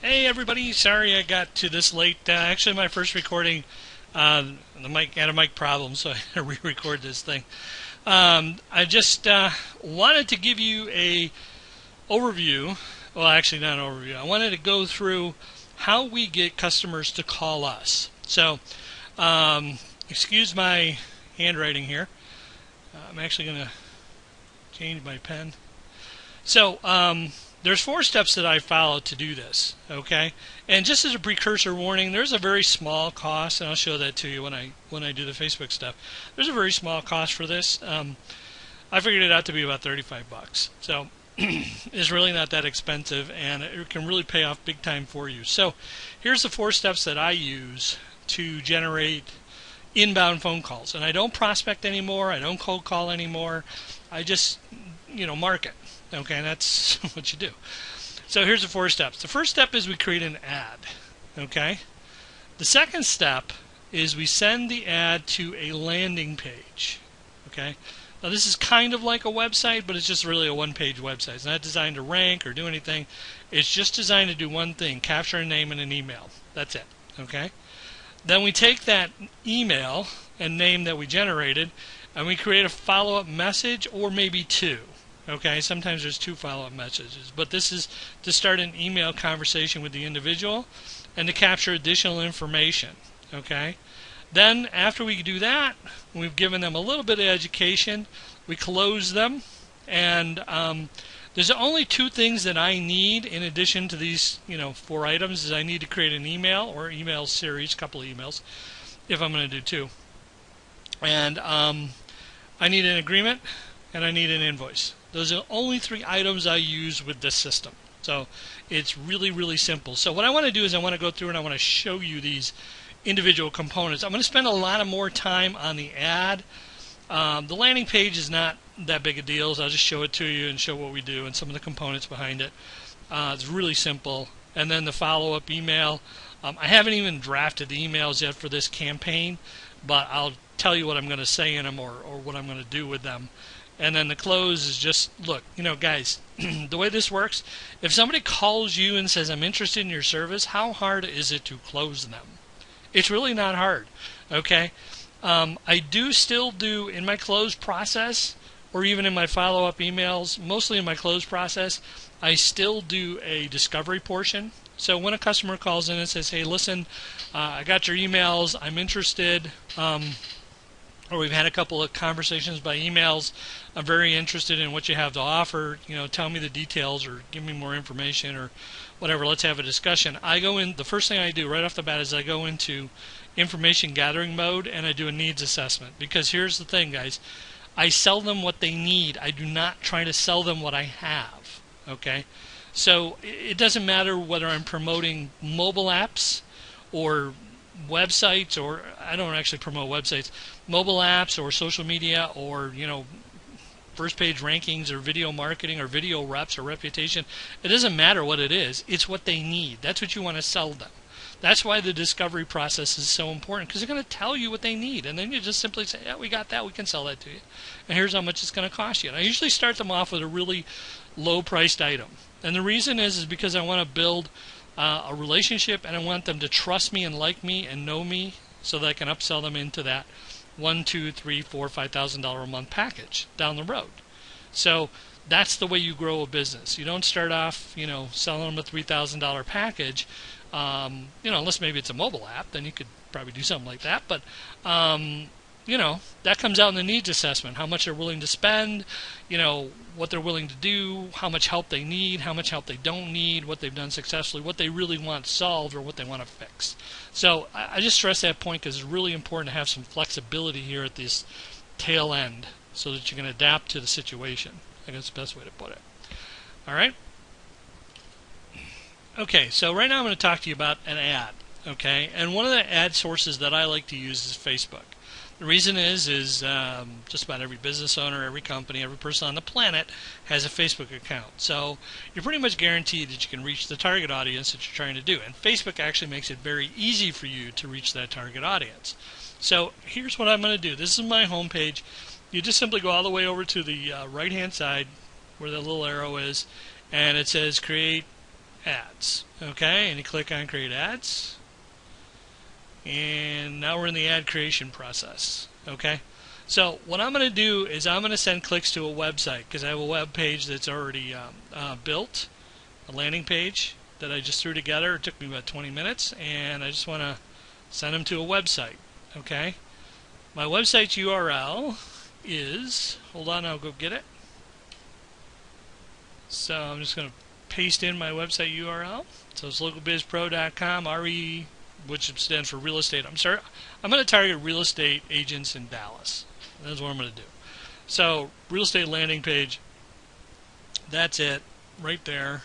Hey everybody, sorry I got to this late. Actually, my first recording, the mic had a mic problem, so I had to re-record this thing. I just wanted to give you a overview. Well, actually, not an overview. I wanted to go through how we get customers to call us. So, excuse my handwriting here. I'm actually going to change my pen. So, there's 4 steps that I follow to do this, okay? And just as a precursor warning, there's a very small cost, and I'll show that to you when I do the Facebook stuff. There's a very small cost for this. I figured it out to be about $35. So it's really not that expensive, and it can really pay off big time for you. So here's the 4 steps that I use to generate inbound phone calls. And I don't prospect anymore. I don't cold call anymore. I just, market. Okay, and that's what you do. So here's the 4 steps. The first step is we create an ad. Okay? The second step is we send the ad to a landing page. Okay? Now this is kind of like a website, but it's just really a one-page website. It's not designed to rank or do anything. It's just designed to do one thing, capture a name and an email. That's it. Okay? Then we take that email and name that we generated, and we create a follow-up message or maybe 2. Okay, sometimes there's 2 follow-up messages, but this is to start an email conversation with the individual and to capture additional information. Okay, then after we do that, we've given them a little bit of education, we close them, and there's only 2 things that I need in addition to these 4 items. Is I need to create an email or email series, a couple of emails, if I'm going to do 2, and I need an agreement and I need an invoice. Those are the only 3 items I use with this system. So it's really, really simple. So what I want to do is I want to go through and I want to show you these individual components. I'm going to spend a lot more time on the ad. The landing page is not that big a deal, so I'll just show it to you and show what we do and some of the components behind it. It's really simple. And then the follow-up email. I haven't even drafted the emails yet for this campaign, but I'll tell you what I'm going to say in them or what I'm going to do with them. And then the close is just, look, guys, the way this works, if somebody calls you and says, I'm interested in your service, how hard is it to close them? It's really not hard, okay? I do still do, in my close process, or even in my follow-up emails, mostly in my close process, I still do a discovery portion. So when a customer calls in and says, hey, listen, I got your emails, I'm interested, or we've had a couple of conversations by emails. I'm very interested in what you have to offer. Tell me the details or give me more information or whatever. Let's have a discussion. I go in. The first thing I do right off the bat is I go into information gathering mode and I do a needs assessment. Because here's the thing, guys. I sell them what they need. I do not try to sell them what I have. Okay? So it doesn't matter whether I'm promoting mobile apps or websites, or I don't actually promote websites, mobile apps or social media or first page rankings or video marketing or video reps or reputation. It doesn't matter what it is. It's what they need. That's what you want to sell them. That's why the discovery process is so important, because they're going to tell you what they need, and then you just simply say, yeah, we got that, we can sell that to you, and here's how much it's going to cost you. And I usually start them off with a really low priced item, and the reason is because I want to build a relationship, and I want them to trust me and like me and know me so that I can upsell them into that $1, $2, $3, $4, $5,000 a month package down the road. So that's the way you grow a business. You don't start off, selling them a $3,000 package, unless maybe it's a mobile app, then you could probably do something like that. But that comes out in the needs assessment. How much they're willing to spend, what they're willing to do, how much help they need, how much help they don't need, what they've done successfully, what they really want solved, or what they want to fix. So I just stress that point because it's really important to have some flexibility here at this tail end so that you can adapt to the situation. I guess that's the best way to put it. All right? Okay, so right now I'm going to talk to you about an ad. Okay, and one of the ad sources that I like to use is Facebook. The reason is just about every business owner, every company, every person on the planet has a Facebook account. So you're pretty much guaranteed that you can reach the target audience that you're trying to do. And Facebook actually makes it very easy for you to reach that target audience. So here's what I'm going to do. This is my home page. You just simply go all the way over to the right-hand side where the little arrow is, and it says create ads. Okay, and you click on create ads. And now we're in the ad creation process. Okay, so what I'm going to do is I'm going to send clicks to a website because I have a web page that's already built, a landing page that I just threw together. It took me about 20 minutes, and I just want to send them to a website. Okay, my website's URL is, hold on, I'll go get it. So I'm just going to paste in my website URL. So it's localbizpro.com, RE, which stands for real estate. I'm going to target real estate agents in Dallas. That's what I'm going to do. So real estate landing page. That's it, right there.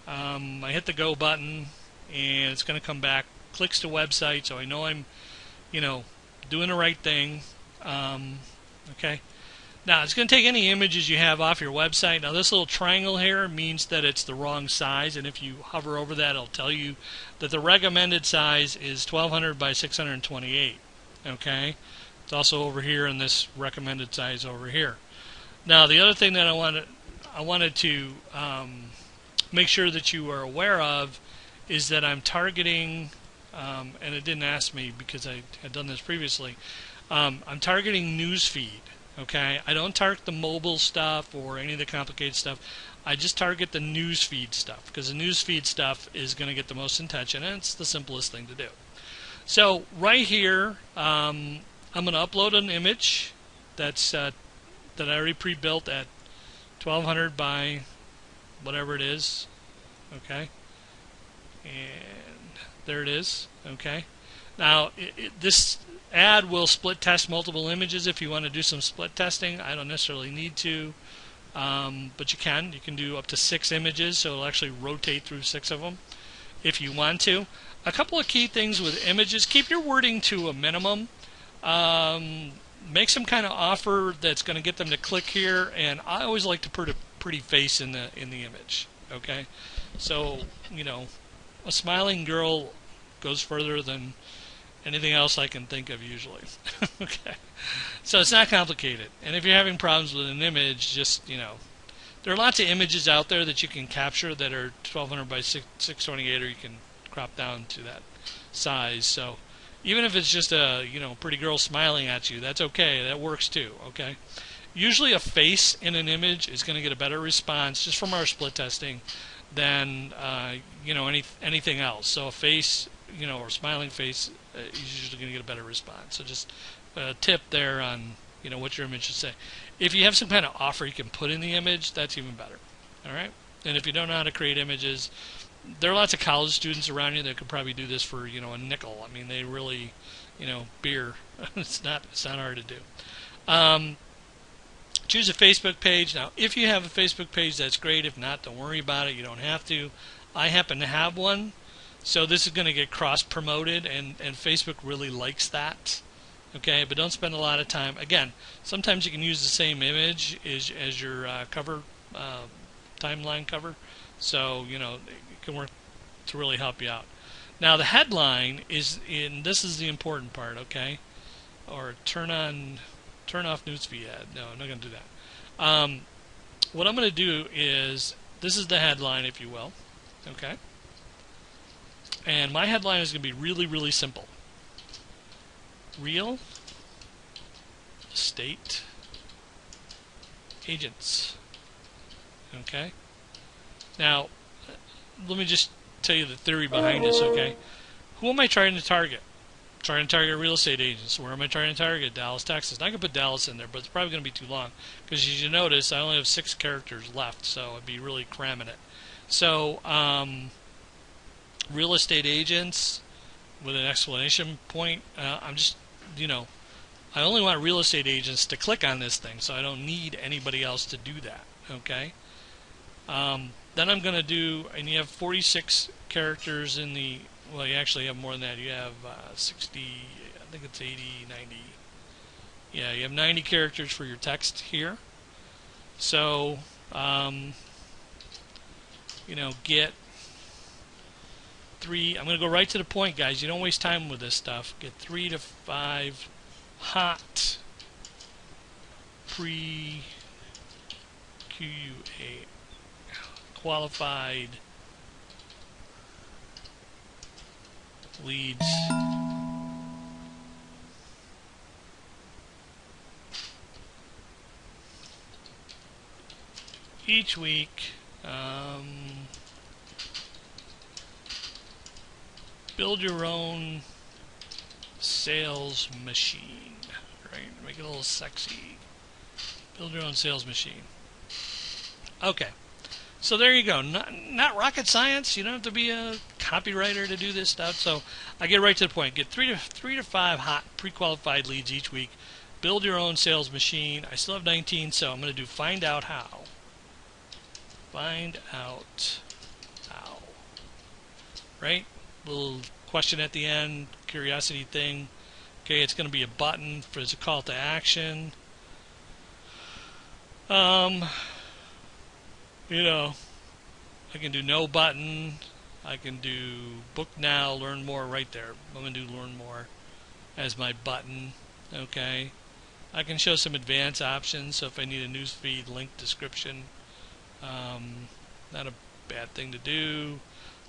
I hit the go button, and it's going to come back. Clicks to website, so I know I'm, doing the right thing. Okay. Now, it's going to take any images you have off your website. Now, this little triangle here means that it's the wrong size, and if you hover over that, it'll tell you that the recommended size is 1200 by 628. Okay? It's also over here in this recommended size over here. Now, the other thing that I wanted to make sure that you are aware of is that I'm targeting, and it didn't ask me because I had done this previously, I'm targeting newsfeed. Okay, I don't target the mobile stuff or any of the complicated stuff. I just target the newsfeed stuff because the newsfeed stuff is going to get the most attention, and it's the simplest thing to do. So right here, I'm going to upload an image that's that I already pre-built at 1200 by whatever it is. Okay, and there it is. Okay, now this ad will split test multiple images if you want to do some split testing. I don't necessarily need to, but you can. You can do up to 6 images, so it'll actually rotate through 6 of them if you want to. A couple of key things with images: keep your wording to a minimum. Make some kind of offer that's going to get them to click here, and I always like to put a pretty face in the image. Okay, so a smiling girl goes further than anything else I can think of usually. Okay, so it's not complicated. And if you're having problems with an image, just there are lots of images out there that you can capture that are 1200 by 628, or you can crop down to that size. So even if it's just a pretty girl smiling at you, that's okay. That works too. Okay. Usually a face in an image is going to get a better response just from our split testing than anything else. So a face, or smiling face, is usually going to get a better response. So just a tip there on what your image should say. If you have some kind of offer you can put in the image, that's even better. All right. And if you don't know how to create images, there are lots of college students around you that could probably do this for a nickel. I mean, they really, beer. it's not hard to do. Choose a Facebook page. Now, if you have a Facebook page, that's great. If not, don't worry about it. You don't have to. I happen to have one, so this is going to get cross-promoted, and Facebook really likes that. Okay, but don't spend a lot of time. Again, sometimes you can use the same image as your cover, timeline cover, so it can work to really help you out. Now, the headline is this is the important part. Okay, or turn off newsfeed ad. No, I'm not going to do that. What I'm going to do is, this is the headline, if you will. Okay. And my headline is going to be really, really simple. Real estate agents. Okay. Now, let me just tell you the theory behind this. Okay. Who am I trying to target? Trying to target real estate agents. Where am I trying to target? Dallas, Texas. I can put Dallas in there, but it's probably going to be too long because, as you notice, I only have 6 characters left, so I'd be really cramming it. So, real estate agents with an exclamation point. I'm just, I only want real estate agents to click on this thing, so I don't need anybody else to do that. Okay. Then I'm going to do, and you have 46 characters in the. Well, you actually have more than that. You have 60, I think it's 80, 90. Yeah, you have 90 characters for your text here. So, get 3. I'm going to go right to the point, guys. You don't waste time with this stuff. Get 3 to 5 hot pre-QA qualified leads each week. Build your own sales machine, right? Make it a little sexy. Build your own sales machine. Okay, so there you go. Not rocket science. You don't have to be a copywriter to do this stuff. So I get right to the point. Get three to five hot pre-qualified leads each week. Build your own sales machine. I still have 19, so I'm going to do find out how. Find out how. Right? Little question at the end, curiosity thing. Okay, it's going to be a button for as a call to action. You know, I can do no button. I can do book now, learn more right there. I'm going to do learn more as my button. Okay. I can show some advanced options. So if I need a newsfeed link description, not a bad thing to do.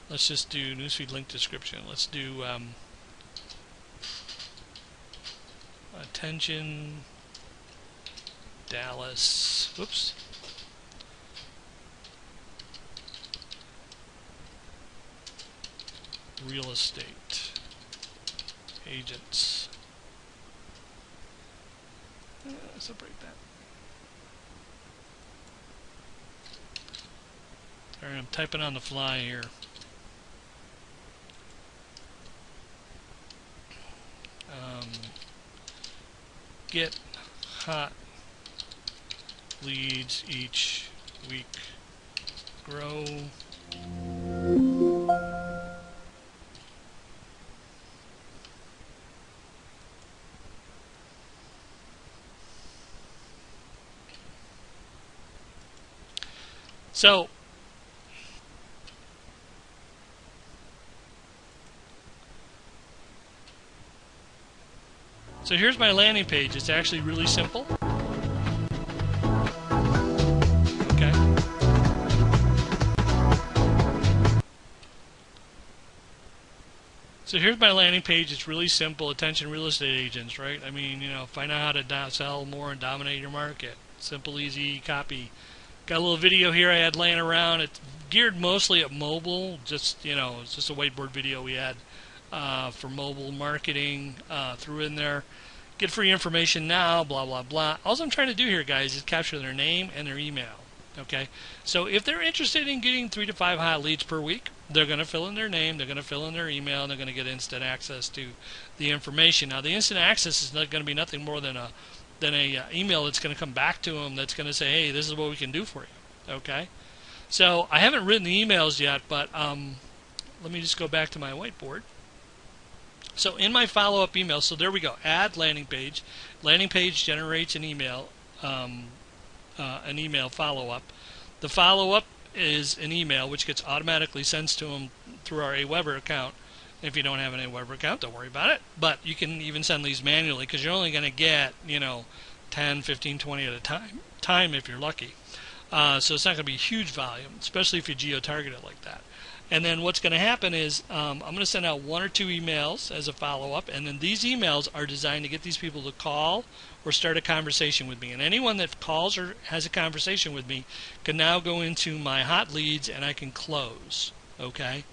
Let's just do newsfeed link description. Let's do attention Dallas. Whoops. Real estate agents. Separate that. Sorry, I'm typing on the fly here. Get hot leads each week. Grow. So here's my landing page. It's actually really simple. Okay. So here's my landing page. It's really simple. Attention real estate agents, right? I mean, you know, find out how to sell more and dominate your market. Simple, easy copy. Got a little video here I had laying around. It's geared mostly at mobile. Just, you know, it's just a whiteboard video we had for mobile marketing. Threw in there. Get free information now, blah, blah, blah. All I'm trying to do here, guys, is capture their name and their email. Okay? So if they're interested in getting 3 to 5 hot leads per week, they're going to fill in their name, they're going to fill in their email, and they're going to get instant access to the information. Now, the instant access is not going to be nothing more than a email that's going to come back to them that's going to say, hey, this is what we can do for you. Okay? So I haven't written the emails yet, but let me just go back to my whiteboard. So in my follow-up email, so there we go, add landing page. Landing page generates an email follow-up. The follow-up is an email which gets automatically sent to them through our Aweber account. If you don't have an Aweber account, don't worry about it. But you can even send these manually because you're only going to get, 10, 15, 20 at a time if you're lucky. So it's not going to be huge volume, especially if you geo-target it like that. And then what's going to happen is I'm going to send out 1 or 2 emails as a follow-up, and then these emails are designed to get these people to call or start a conversation with me. And anyone that calls or has a conversation with me can now go into my hot leads and I can close. Okay?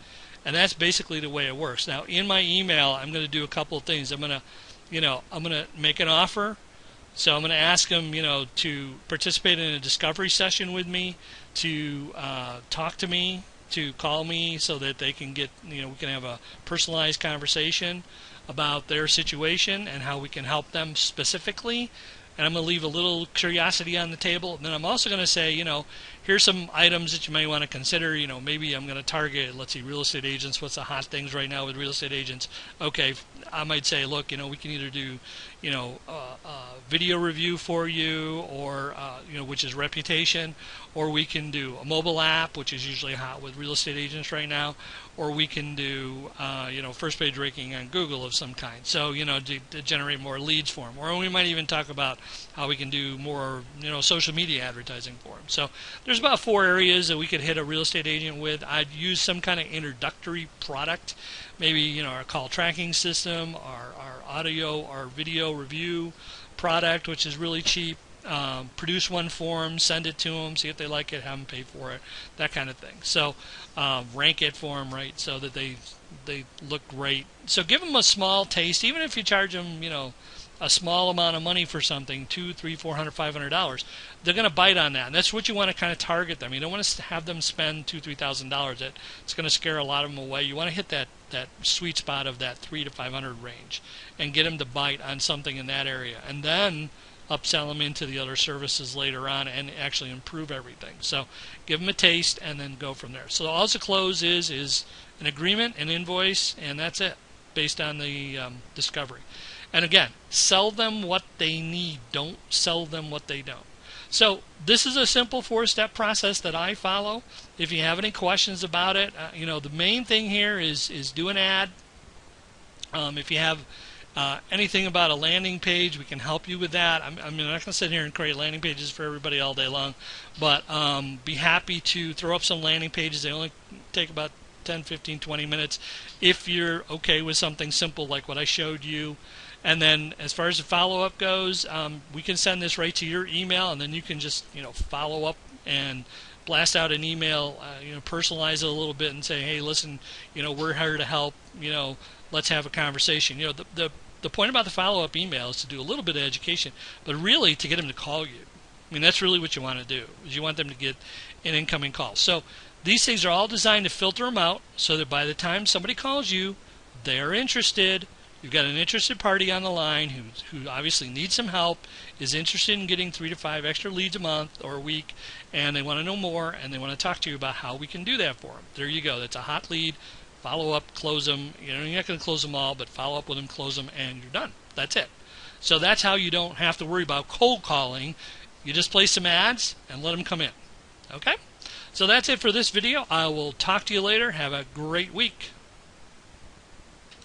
And that's basically the way it works. Now, in my email, I'm going to do a couple of things. I'm going to make an offer. So I'm going to ask them, to participate in a discovery session with me, to talk to me, to call me so that they can get, we can have a personalized conversation about their situation and how we can help them specifically. And I'm going to leave a little curiosity on the table. And then I'm also going to say, here's some items that you may want to consider. Maybe I'm going to target, let's see, real estate agents. What's the hot things right now with real estate agents? Okay, I might say, look, we can either do, video review for you, or which is reputation, or we can do a mobile app, which is usually hot with real estate agents right now, or we can do first page ranking on Google of some kind. So to generate more leads for them, or we might even talk about how we can do more, social media advertising for them. So there's about 4 areas that we could hit a real estate agent with. I'd use some kind of introductory product, maybe our call tracking system, our audio, our video review product, which is really cheap. Produce one for them, send it to them, see if they like it, have them pay for it, that kind of thing. So rank it for them, right, so that they look great. So give them a small taste, even if you charge them, a small amount of money for something, $200, $300, $400, $500. They're going to bite on that, and that's what you want to kind of target them. You don't want to have them spend $2,000, $3,000. It's going to scare a lot of them away. You want to hit that sweet spot of that $300 to $500 range, and get them to bite on something in that area, and then upsell them into the other services later on and actually improve everything. So give them a taste and then go from there. So all the close is an agreement, an invoice, and that's it, based on the discovery. And again, sell them what they need. Don't sell them what they don't. So this is a simple 4-step process that I follow. If you have any questions about it, the main thing here is do an ad. If you have anything about a landing page, we can help you with that. I'm not going to sit here and create landing pages for everybody all day long, but be happy to throw up some landing pages. They only take about 10, 15, 20 minutes if you're okay with something simple like what I showed you. And then as far as the follow-up goes, we can send this right to your email, and then you can just follow up and blast out an email, personalize it a little bit and say, hey, listen, we're here to help, let's have a conversation. The point about the follow-up email is to do a little bit of education, but really to get them to call you. That's really what you want to do, is you want them to get an incoming call. So these things are all designed to filter them out so that by the time somebody calls you, they're interested. You've got an interested party on the line who obviously needs some help, is interested in getting 3 to 5 extra leads a month or a week, and they want to know more, and they want to talk to you about how we can do that for them. There you go. That's a hot lead. Follow up, close them. You're not going to close them all, but follow up with them, close them, and you're done. That's it. So that's how you don't have to worry about cold calling. You just place some ads and let them come in. Okay? So that's it for this video. I will talk to you later. Have a great week.